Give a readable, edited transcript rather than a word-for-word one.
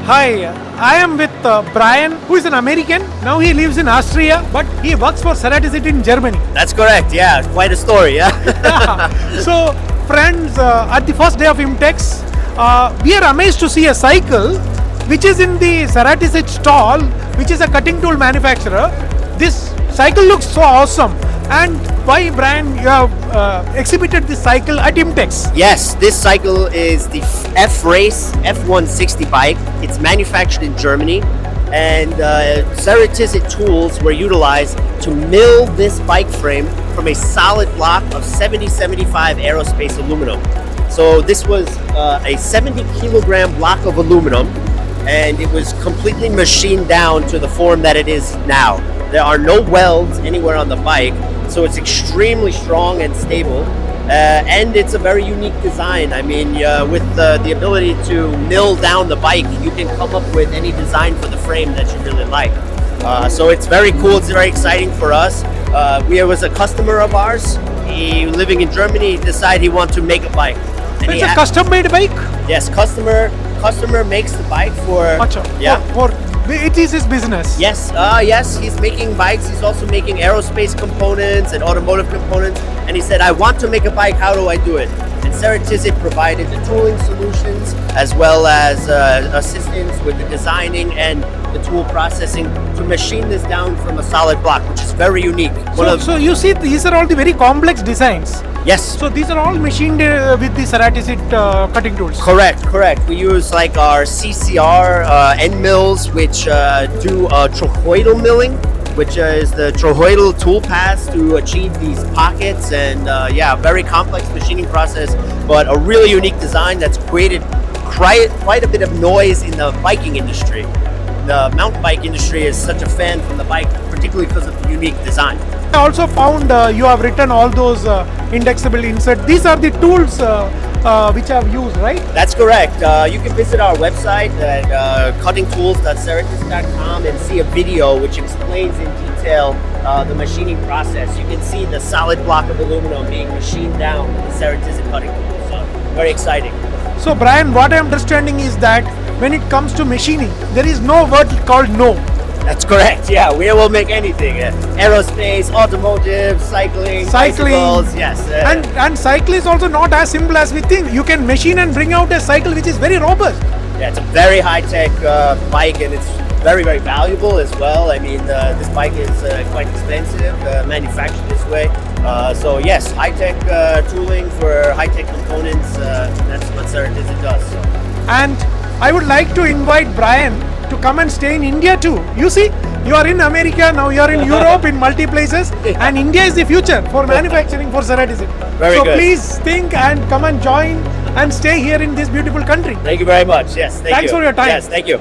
Hi, I am with Brian, who is an American. Now he lives in Austria, but he works for Ceratizit in Germany. That's correct, yeah. Quite a story, yeah. So, friends, at the first day of IMTEX, we are amazed to see a cycle which is in the Ceratizit stall, which is a cutting tool manufacturer. This cycle looks so awesome. And why, Brian, you have exhibited this cycle at IMTEX? Yes, this cycle is the F-Race F160 bike. It's manufactured in Germany, and Ceratizit tools were utilized to mill this bike frame from a solid block of 7075 aerospace aluminum. So this was a 70 kilogram block of aluminum, and it was completely machined down to the form that it is now. There are no welds anywhere on the bike, so it's extremely strong and stable, and it's a very unique design. I mean, with the ability to mill down the bike, you can come up with any design for the frame that you really like. So it's very cool, it's very exciting for us. We was a customer of ours. He, living in Germany, decided he wanted to make a bike. So it's a custom-made bike? Yes, customer makes the bike for... Yeah. For it is his business. Yes, yes, he's making bikes. He's also making aerospace components and automotive components. And he said, I want to make a bike, how do I do it? And Ceratizit provided the tooling solutions as well as assistance with the designing and the tool processing to machine this down from a solid block, which is very unique. So you see, these are all the very complex designs. Yes. So these are all machined with the Ceratizit cutting tools. Correct. We use like our CCR end mills, which do trochoidal milling, which is the trochoidal tool paths to achieve these pockets, and very complex machining process, but a really unique design that's created quite a bit of noise in the biking industry. The mountain bike industry is such a fan from the bike, particularly because of the unique design. I also found you have written all those indexable insert. These are the tools which I have used, right? That's correct. You can visit our website at cuttingtools.ceratizit.com and see a video which explains in detail the machining process. You can see the solid block of aluminum being machined down with the Ceratizit cutting tool. So very exciting. So Brian, what I am understanding is that when it comes to machining, there is no word called no. That's correct. Yeah, we will make anything. Aerospace, automotive, cycling, bicycles. Yes. And cycle is also not as simple as we think. You can machine and bring out a cycle which is very robust. Yeah, it's a very high-tech bike, and it's very valuable as well. I mean, this bike is quite expensive, manufactured this way. So yes, high-tech tooling for high-tech components. That's what Ceratizit does. So. And I would like to invite Brian to come and stay in India too. You see, you are in America, now you are in Europe, in multi places, and India is the future for manufacturing for Ceratizit. So good. Please think and come and join and stay here in this beautiful country. Thank you very much. Yes, thank you. Thanks for your time. Yes, thank you.